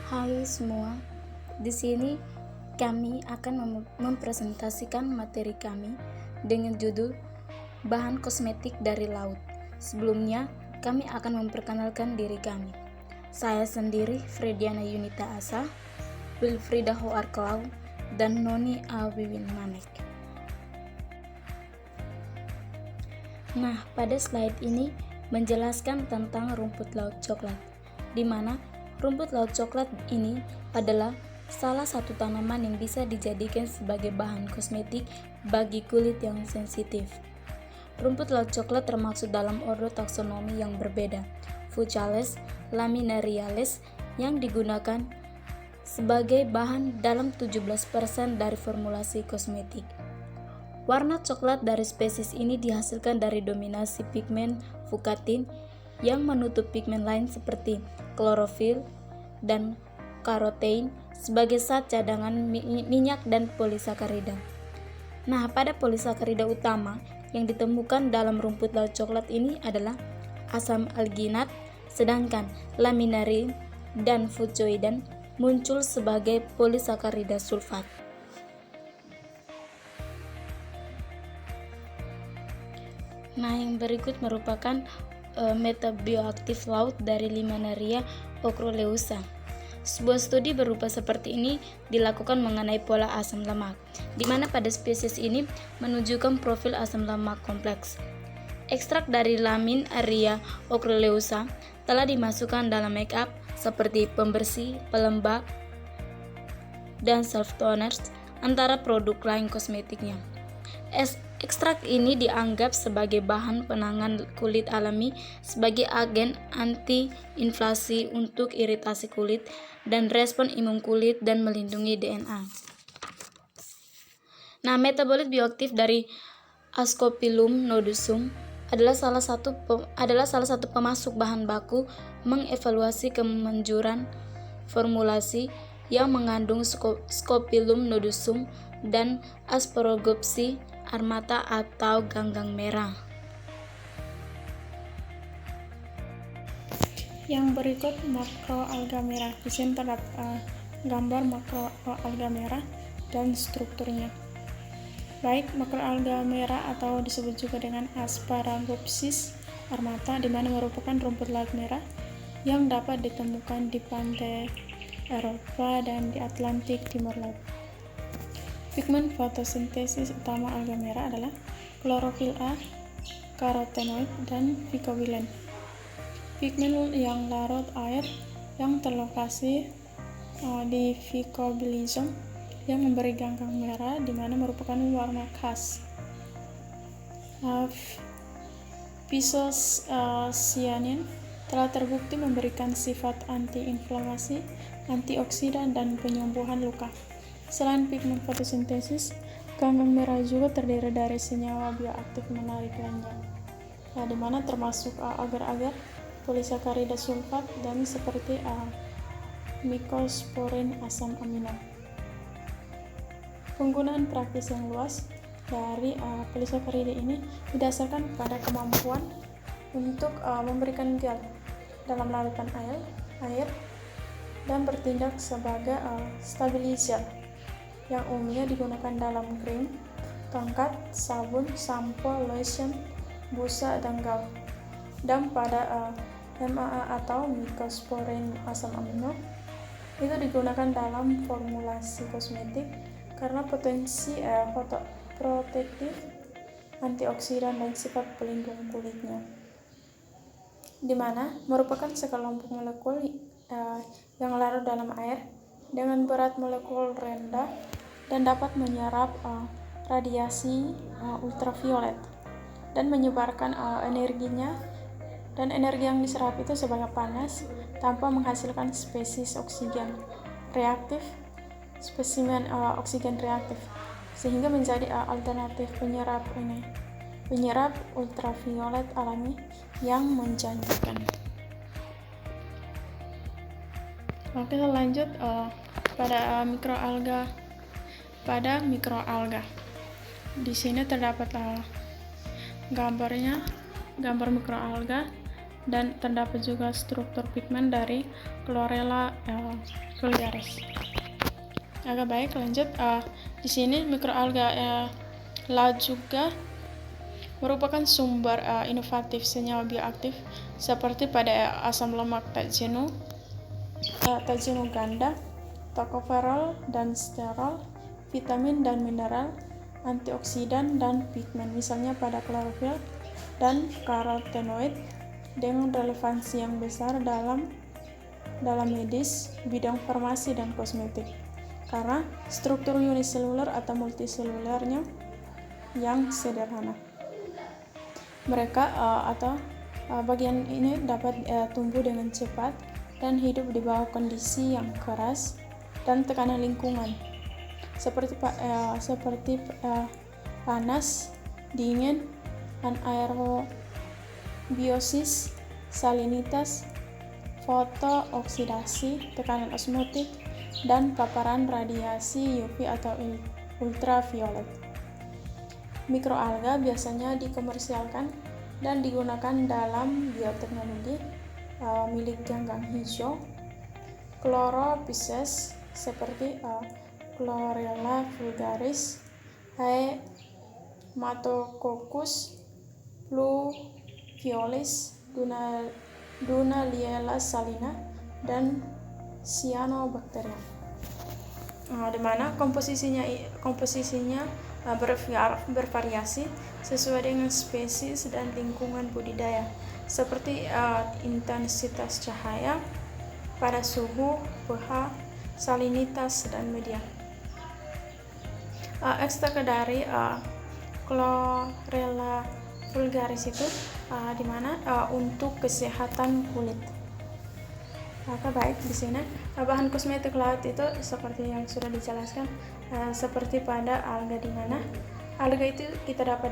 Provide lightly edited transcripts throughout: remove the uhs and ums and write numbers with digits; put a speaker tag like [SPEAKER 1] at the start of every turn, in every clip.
[SPEAKER 1] Hai semua, di sini kami akan mempresentasikan materi kami dengan judul Bahan Kosmetik dari Laut. Sebelumnya, kami akan memperkenalkan diri kami. Saya sendiri, Frediana Yunita Asa, Wilfrida Hoar Klau, dan Noni Awiwin Manek. Nah, pada slide ini menjelaskan tentang rumput laut coklat, di mana rumput laut coklat ini adalah salah satu tanaman yang bisa dijadikan sebagai bahan kosmetik bagi kulit yang sensitif. Rumput laut coklat termasuk dalam ordo taksonomi yang berbeda, Fucales laminariales, yang digunakan sebagai bahan dalam 17% dari formulasi kosmetik. Warna coklat dari spesies ini dihasilkan dari dominasi pigmen fukatin yang menutup pigmen lain seperti klorofil dan karotein sebagai zat cadangan minyak dan polisakarida. Nah, pada polisakarida utama yang ditemukan dalam rumput laut coklat ini adalah asam alginat, sedangkan laminarin dan fucoidan muncul sebagai polisakarida sulfat. Nah, yang berikut merupakan metabioaktif laut dari Limaneria ocroleusa. Sebuah studi berupa seperti ini dilakukan mengenai pola asam lemak, di mana pada spesies ini menunjukkan profil asam lemak kompleks. Ekstrak dari Laminaria ocroleusa telah dimasukkan dalam make up seperti pembersih, pelembab, dan self toners antara produk lain kosmetiknya. Ekstrak ini dianggap sebagai bahan penanganan kulit alami sebagai agen anti-inflamasi untuk iritasi kulit dan respon imun kulit dan melindungi DNA. Nah, metabolit bioaktif dari Ascophyllum nodosum adalah salah satu pemasuk bahan baku mengevaluasi kemanjuran formulasi yang mengandung Scopophilum nodosum dan Aspergillus armata atau ganggang merah.
[SPEAKER 2] Yang berikut makroalga merah. Di sini terdapat gambar makroalga merah dan strukturnya. Baik, makroalga merah atau disebut juga dengan Asparagopsis armata, di mana merupakan rumput laut merah yang dapat ditemukan di pantai Eropa dan di Atlantik Timur Laut. Pigmen fotosintesis utama alga merah adalah klorofil A, karotenoid, dan phycobilen. Pigmen yang larut air yang terlokasi di phycobilisome yang memberi ganggang merah, di mana merupakan warna khas. Physocyanin telah terbukti memberikan sifat anti-inflamasi, antioksidan, dan penyembuhan luka. Selain pigmen fotosintesis, ganggang merah juga terdiri dari senyawa bioaktif menarik lainnya, di mana termasuk agar-agar, polisakarida sulfat, dan seperti mycosporin asam amino. Penggunaan praktis yang luas dari polisakarida ini didasarkan pada kemampuan untuk memberikan gel dalam larutan air dan bertindak sebagai stabilizer yang umumnya digunakan dalam krim, tongkat, sabun, sampo, lotion, busa, dan gel. Dan pada MAA atau mycosporin asam amino itu digunakan dalam formulasi kosmetik karena potensi fotoprotektif, antioksidan, dan sifat pelindung kulitnya, di mana merupakan sekelompok molekul yang larut dalam air dengan berat molekul rendah dan dapat menyerap radiasi ultraviolet dan menyebarkan energinya, dan energi yang diserap itu sebagai panas tanpa menghasilkan spesies oksigen reaktif, spesimen oksigen reaktif, sehingga menjadi alternatif penyerap ultraviolet alami yang menjanjikan. Oke, lanjut pada mikroalga. Di sini terdapat gambar mikroalga dan terdapat juga struktur pigmen dari Chlorella vulgaris. Agak baik, lanjut. Di sini mikroalga laut juga merupakan sumber inovatif senyawa bioaktif seperti pada asam lemak tak jenuh ganda, tocopherol dan sterol, vitamin dan mineral, antioksidan dan pigmen, misalnya pada klorofil dan karotenoid, dengan relevansi yang besar dalam medis, bidang farmasi dan kosmetik karena struktur uniseluler atau multiselulernya yang sederhana. Mereka bagian ini dapat tumbuh dengan cepat dan hidup di bawah kondisi yang keras dan tekanan lingkungan seperti panas, dingin, anaerobiosis, salinitas, fotooksidasi, tekanan osmotik, dan paparan radiasi UV atau ultraviolet. Mikroalga biasanya dikomersialkan dan digunakan dalam bioteknologi milik ganggang hijau, Chlorophyces seperti Chlorella vulgaris, Haematococcus pluviolis, Dunaliella salina, dan Cyanobacterium. Di mana komposisinya bervariasi sesuai dengan spesies dan lingkungan budidaya, seperti intensitas cahaya, pada suhu, pH, salinitas, dan media. Ekstrak dari Chlorella vulgaris itu di mana untuk kesehatan kulit. Baik, di sini bahan kosmetik laut itu seperti yang sudah dijelaskan, seperti pada alga, di mana alga itu kita dapat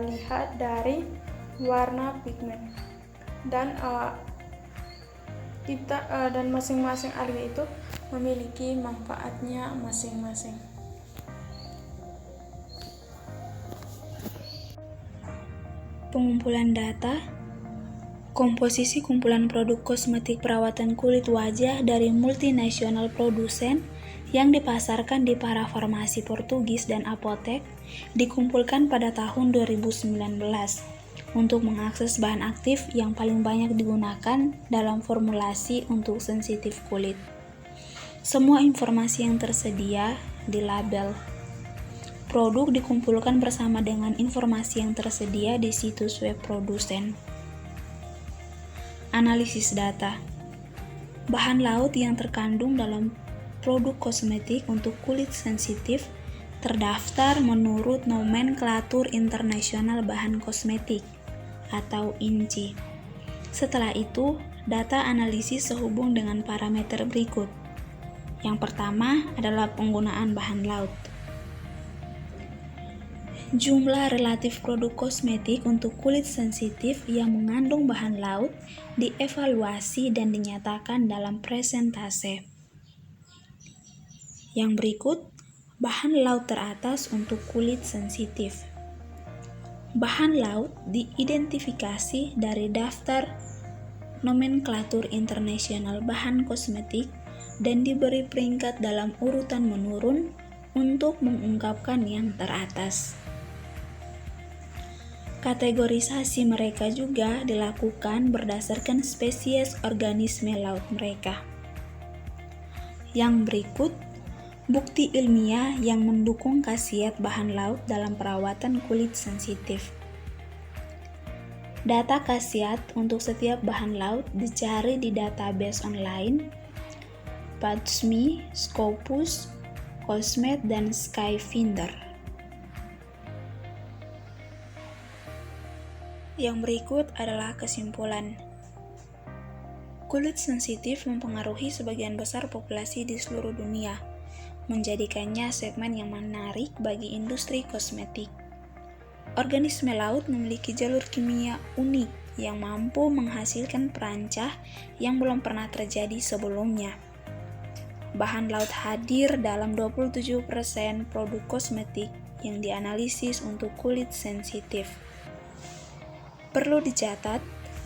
[SPEAKER 2] lihat dari warna pigmen dan dan masing-masing alga itu memiliki manfaatnya masing-masing.
[SPEAKER 1] Pengumpulan data. Komposisi kumpulan produk kosmetik perawatan kulit wajah dari multinasional produsen yang dipasarkan di para farmasi Portugis dan apotek dikumpulkan pada tahun 2019 untuk mengakses bahan aktif yang paling banyak digunakan dalam formulasi untuk sensitif kulit. Semua informasi yang tersedia di label produk dikumpulkan bersama dengan informasi yang tersedia di situs web produsen. Analisis data. Bahan laut yang terkandung dalam produk kosmetik untuk kulit sensitif terdaftar menurut Nomenklatur Internasional Bahan Kosmetik atau INCI. Setelah itu, data analisis sehubung dengan parameter berikut. Yang pertama adalah penggunaan bahan laut. Jumlah relatif produk kosmetik untuk kulit sensitif yang mengandung bahan laut dievaluasi dan dinyatakan dalam presentase. Yang berikut, bahan laut teratas untuk kulit sensitif. Bahan laut diidentifikasi dari daftar Nomenklatur Internasional Bahan Kosmetik dan diberi peringkat dalam urutan menurun untuk mengungkapkan yang teratas. Kategorisasi mereka juga dilakukan berdasarkan spesies organisme laut mereka. Yang berikut, bukti ilmiah yang mendukung khasiat bahan laut dalam perawatan kulit sensitif. Data khasiat untuk setiap bahan laut dicari di database online, PubMed, Scopus, Cosmed, dan Skyfinder. Yang berikut adalah kesimpulan. Kulit sensitif mempengaruhi sebagian besar populasi di seluruh dunia, menjadikannya segmen yang menarik bagi industri kosmetik. Organisme laut memiliki jalur kimia unik yang mampu menghasilkan perancah yang belum pernah terjadi sebelumnya. Bahan laut hadir dalam 27% produk kosmetik yang dianalisis untuk kulit sensitif. Perlu dicatat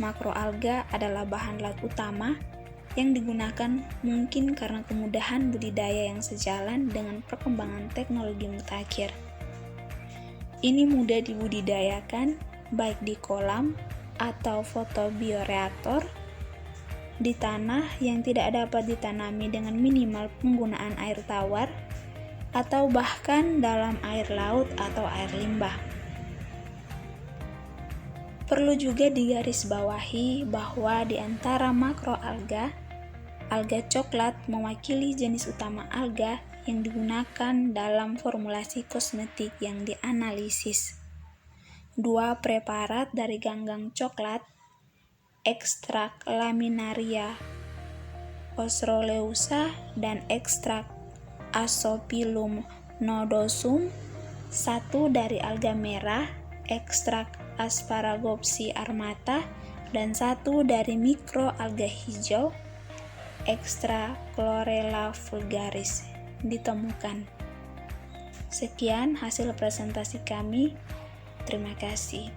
[SPEAKER 1] makroalga adalah bahan laut utama yang digunakan mungkin karena kemudahan budidaya yang sejalan dengan perkembangan teknologi mutakhir. Ini mudah dibudidayakan baik di kolam atau fotobioreaktor, di tanah yang tidak dapat ditanami dengan minimal penggunaan air tawar, atau bahkan dalam air laut atau air limbah. Perlu juga digarisbawahi bahwa di antara makroalga, alga coklat mewakili jenis utama alga yang digunakan dalam formulasi kosmetik yang dianalisis. 2 preparat dari ganggang coklat, ekstrak laminaria australeusa dan ekstrak Asopilum nodosum, 1 dari alga merah, ekstrak Asparagopsis armata, dan 1 dari mikroalga hijau, ekstrak Chlorella vulgaris ditemukan. Sekian hasil presentasi kami. Terima kasih.